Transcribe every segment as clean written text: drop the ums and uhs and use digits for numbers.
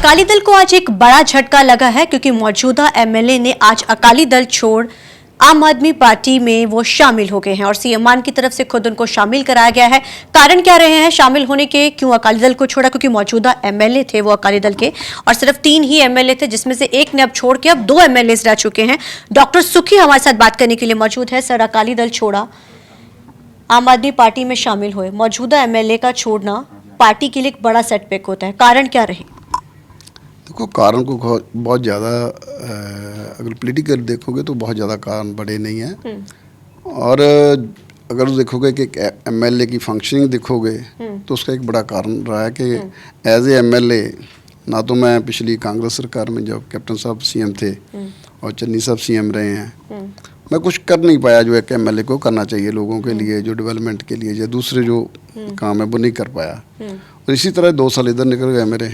अकाली दल को आज एक बड़ा झटका लगा है क्योंकि मौजूदा एमएलए ने आज अकाली दल छोड़ आम आदमी पार्टी में वो शामिल हो गए हैं और सीएम मान की तरफ से खुद उनको शामिल कराया गया है। कारण क्या रहे हैं शामिल होने के, क्यों अकाली दल को छोड़ा? क्योंकि मौजूदा एमएलए थे वो अकाली दल के और सिर्फ 3 ही एमएलए थे, जिसमें से एक ने अब छोड़ के अब 2 एमएलए रह चुके हैं। डॉक्टर सुखी हमारे साथ बात करने के लिए मौजूद है। सर, अकाली दल छोड़ा, आम आदमी पार्टी में शामिल हुए, मौजूदा एमएलए का छोड़ना पार्टी के लिए एक बड़ा सेटबैक होता है, कारण क्या रहे? देखो, कारण को बहुत ज़्यादा अगर पॉलिटिकल देखोगे तो बहुत ज़्यादा कारण बड़े नहीं हैं। और अगर देखोगे कि एमएलए की फंक्शनिंग देखोगे तो उसका एक बड़ा कारण रहा है कि एज ए एमएलए, ना तो मैं पिछली कांग्रेस सरकार में जब कैप्टन साहब सीएम थे और चन्नी साहब सीएम रहे हैं, मैं कुछ कर नहीं पाया जो एक एमएलए को करना चाहिए लोगों के लिए, जो डेवलपमेंट के लिए, या दूसरे जो काम है वो नहीं कर पाया। और इसी तरह 2 साल इधर निकल गए मेरे।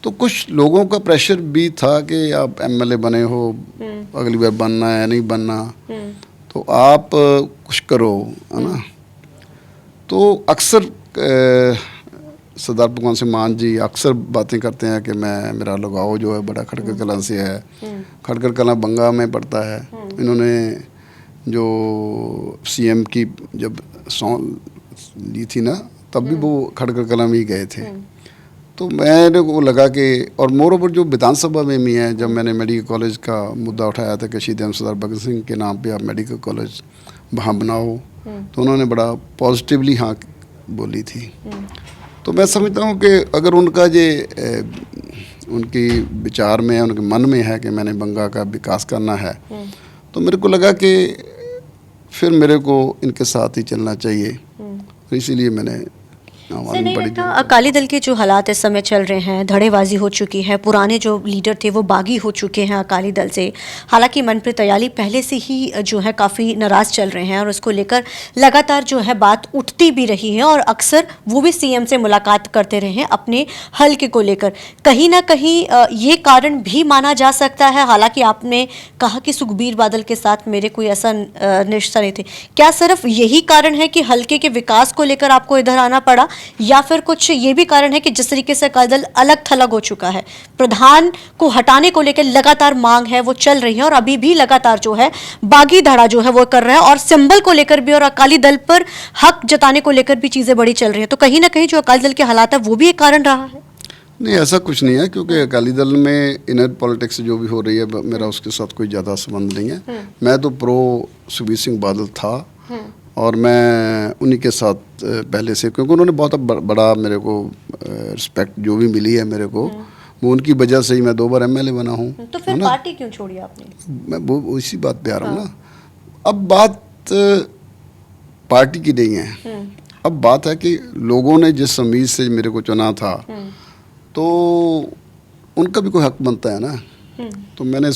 तो कुछ लोगों का प्रेशर भी था कि आप एमएलए बने हो, अगली बार बनना है नहीं बनना, तो आप कुछ करो, है ना। तो अक्सर सरदार भगवंत सिंह मान जी अक्सर बातें करते हैं कि मेरा लगाव जो है बड़ा खड़कर कलां से है। खड़कर कलां बंगा में पड़ता है। इन्होंने जो सीएम की जब सौंध ली थी ना, तब भी वो खड़कर कलां में ही गए थे। तो मेरे को लगा कि, और मोर ओवर जो विधानसभा में भी है, जब मैंने मेडिकल कॉलेज का मुद्दा उठाया था कि शहीद सरदार भगत सिंह के नाम पे आप मेडिकल कॉलेज वहाँ बनाओ, तो उन्होंने बड़ा पॉजिटिवली हाँ बोली थी। तो मैं समझता हूँ कि अगर उनका ये उनकी विचार में है, उनके मन में है कि मैंने बंगा का विकास करना है, तो मेरे को लगा कि फिर मेरे को इनके साथ ही चलना चाहिए। तो इसीलिए मैंने अकाली दल के जो हालात इस समय चल रहे हैं, धड़ेबाजी हो चुकी है, पुराने जो लीडर थे वो बागी हो चुके हैं अकाली दल से। हालांकि मनप्रीत अयाली पहले से ही जो है काफ़ी नाराज़ चल रहे हैं और उसको लेकर लगातार जो है बात उठती भी रही है और अक्सर वो भी सीएम से मुलाकात करते रहे हैं अपने हल्के को लेकर। कहीं ना कहीं ये कारण भी माना जा सकता है। हालांकि आपने कहा कि सुखबीर बादल के साथ मेरे कोई ऐसा रिश्ता नहीं थे, क्या सिर्फ यही कारण है कि हल्के के विकास को लेकर आपको इधर आना पड़ा, या फिर कुछ ये भी कारण है कि जिस तरीके से अकाली दल अलग थलग हो चुका है, प्रधान को हटाने को लेकर लगातार मांग है वो चल रही है और अभी भी लगातार जो है बागी धड़ा जो है वो कर रहा है और सिंबल को लेकर भी और अकाली दल पर हक जताने को लेकर भी चीजें बड़ी चल रही है, तो कहीं ना कहीं जो अकाली दल के हालात है वो भी एक कारण रहा है? नहीं, ऐसा कुछ नहीं है, क्योंकि अकाली दल में इनर पॉलिटिक्स जो भी हो रही है मेरा उसके साथ कोई ज़्यादा संबंध नहीं है। मैं तो प्रो सुखबीर सिंह बादल था और मैं उन्हीं के साथ पहले से, क्योंकि उन्होंने बहुत बड़ा मेरे को रिस्पेक्ट जो भी मिली है मेरे को, वो उनकी वजह से ही मैं 2 बार एमएलए बना हूँ। तो फिर पार्टी क्यों छोड़ी आपने? मैं वो इसी बात पे आ रहा हूँ ना। अब बात पार्टी की नहीं है, अब बात है कि लोगों ने जिस उम्मीद से मेरे को चुना था तो उनका भी कोई हक बनता है ना। तो मैंने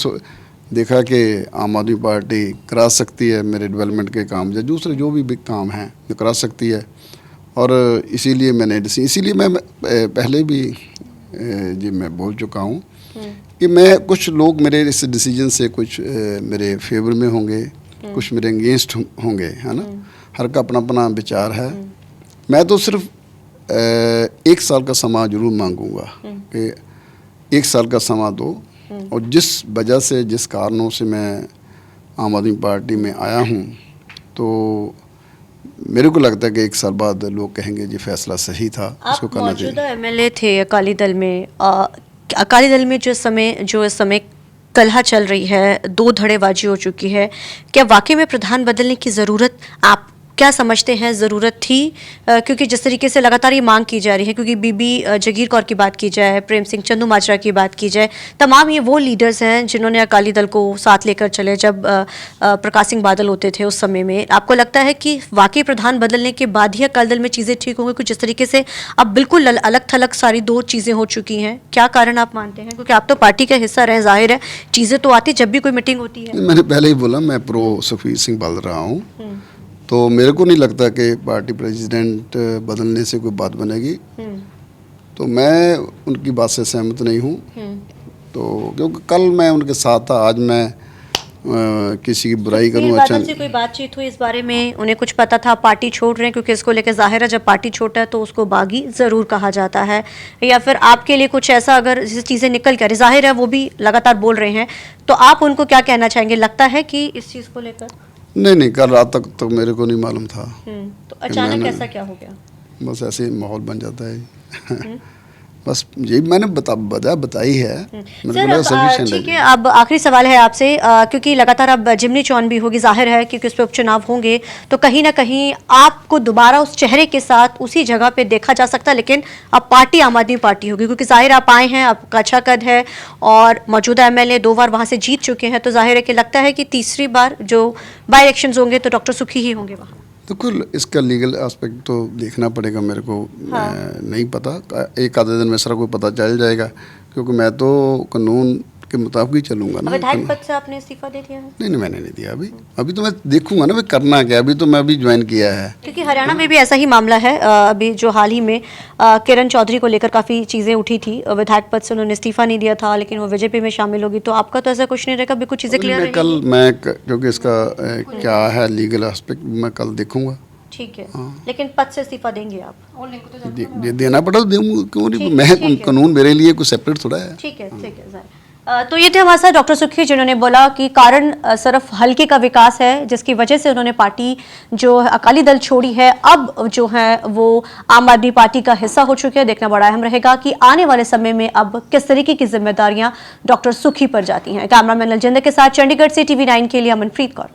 देखा कि आम आदमी पार्टी करा सकती है मेरे डेवलपमेंट के काम या दूसरे जो भी बिग काम हैं जो करा सकती है, और इसीलिए मैं पहले भी जी मैं बोल चुका हूँ कि मैं, कुछ लोग मेरे इस डिसीजन से कुछ मेरे फेवर में होंगे, कुछ मेरे अगेंस्ट होंगे, है ना। हर का अपना अपना विचार है। मैं तो सिर्फ 1 साल का समय जरूर मांगूंगा कि 1 साल का समय दो, और जिस वजह से, जिस कारणों से मैं आम आदमी पार्टी में आया हूँ, तो मेरे को लगता है कि 1 साल बाद लोग कहेंगे जी फैसला सही था, इसको करना चाहिए। मौजूदा एमएलए थे अकाली दल में, अकाली दल में जो इस समय कलह चल रही है, 2 धड़ेबाजी हो चुकी है, क्या वाकई में प्रधान बदलने की ज़रूरत आप क्या समझते हैं ज़रूरत थी? क्योंकि जिस तरीके से लगातार ये मांग की जा रही है, क्योंकि बीबी जगीर कौर की बात की जाए, प्रेम सिंह चंदूमाजरा की बात की जाए, तमाम ये वो लीडर्स हैं जिन्होंने अकाली दल को साथ लेकर चले जब प्रकाश सिंह बादल होते थे उस समय में। आपको लगता है कि वाकई प्रधान बदलने के बाद ही अकाली दल में चीज़ें ठीक होंगी? कुछ जिस तरीके से अब बिल्कुल अलग थलग सारी 2 चीज़ें हो चुकी हैं, क्या कारण आप मानते हैं? क्योंकि आप तो पार्टी का हिस्सा रहे, जाहिर है चीज़ें तो आती जब भी कोई मीटिंग होती है। मैंने पहले ही बोला मैं प्रो सुखबीर सिंह बादल रहा हूँ, तो मेरे को नहीं लगता कि पार्टी प्रेसिडेंट बदलने से कोई बात बनेगी। तो मैं उनकी बात से सहमत नहीं हूँ। तो क्योंकि कल मैं उनके साथ था, आज मैं किसी की बुराई फिर करूं बादल अच्छा से कोई बातचीत हुई इस बारे में, उन्हें कुछ पता था पार्टी छोड़ रहे हैं? क्योंकि इसको लेकर जाहिर है जब पार्टी छोड़ता है तो उसको बागी जरूर कहा जाता है, या फिर आपके लिए कुछ ऐसा अगर जैसे चीजें निकल कर, जाहिर है वो भी लगातार बोल रहे हैं, तो आप उनको क्या कहना चाहेंगे? लगता है कि इस चीज को लेकर नहीं, कल रात तक तो मेरे को नहीं मालूम था। तो अचानक मैंने- ऐसा क्या हो गया? बस ऐसे ही माहौल बन जाता है। बस यही मैंने बताई है। मेरे को सर लगा अब sufficient ठीक है, है। अब आखिरी सवाल है आपसे, क्योंकि लगातार अब जिमनी चौन भी होगी, जाहिर है क्योंकि उस पर उपचुनाव होंगे, तो कहीं ना कहीं आपको दोबारा उस चेहरे के साथ उसी जगह पे देखा जा सकता है, लेकिन अब पार्टी आम आदमी पार्टी होगी, क्योंकि जाहिर आप आए हैं, आपका अच्छा कद है और मौजूदा एमएलए 2 बार वहां से जीत चुके हैं, तो जाहिर है कि लगता है कि तीसरी बार जो बाई इलेक्शन होंगे तो डॉक्टर सुखी ही होंगे वहाँ। देखो इसका लीगल एस्पेक्ट तो देखना पड़ेगा मेरे को। हाँ। नहीं पता, एक आधे दिन में सारा कोई पता चल जाएगा, क्योंकि मैं तो कानून के मुताबिक ही चलूंगा ना। विधायक पद से आपने इस्तीफा दे दिया है? नहीं, मैंने नहीं दिया अभी तो मैं देखूंगा ना मैं करना क्या। अभी तो मैं अभी ज्वाइन किया है। क्योंकि हरियाणा में भी ऐसा ही मामला है, अभी जो हाल ही में किरण चौधरी को लेकर काफ़ी चीज़ें उठी थी, विधायक पद से उन्होंने इस्तीफा नहीं दिया था, लेकिन वो बीजेपी में शामिल होगी, तो आपका तो ऐसा कुछ नहीं रहेगा, अभी कुछ चीज़ें क्लियर क्योंकि इसका क्या है लीगल एस्पेक्ट, मैं कल देखूंगा। ठीक है, लेकिन पद से इस्तीफा देंगे आप? देना पड़ा तो दूंगा, क्यों नहीं। ठीक मैं है। कानून मेरे लिए कोई सेपरेट थोड़ा है। ठीक है ज़ाहिर। तो ये थे हमारे साथ डॉक्टर सुखी, जिन्होंने बोला कि कारण सिर्फ हल्के का विकास है, जिसकी वजह से उन्होंने पार्टी जो है अकाली दल छोड़ी है, अब जो है वो आम आदमी पार्टी का हिस्सा हो चुके हैं। देखना बड़ा अहम रहेगा कि आने वाले समय में अब किस तरीके की जिम्मेदारियां डॉक्टर सुखी पर जाती हैं। कैमरामैन अलजिंदर के साथ चंडीगढ़ से TV9 के लिए अमनप्रीत कौर।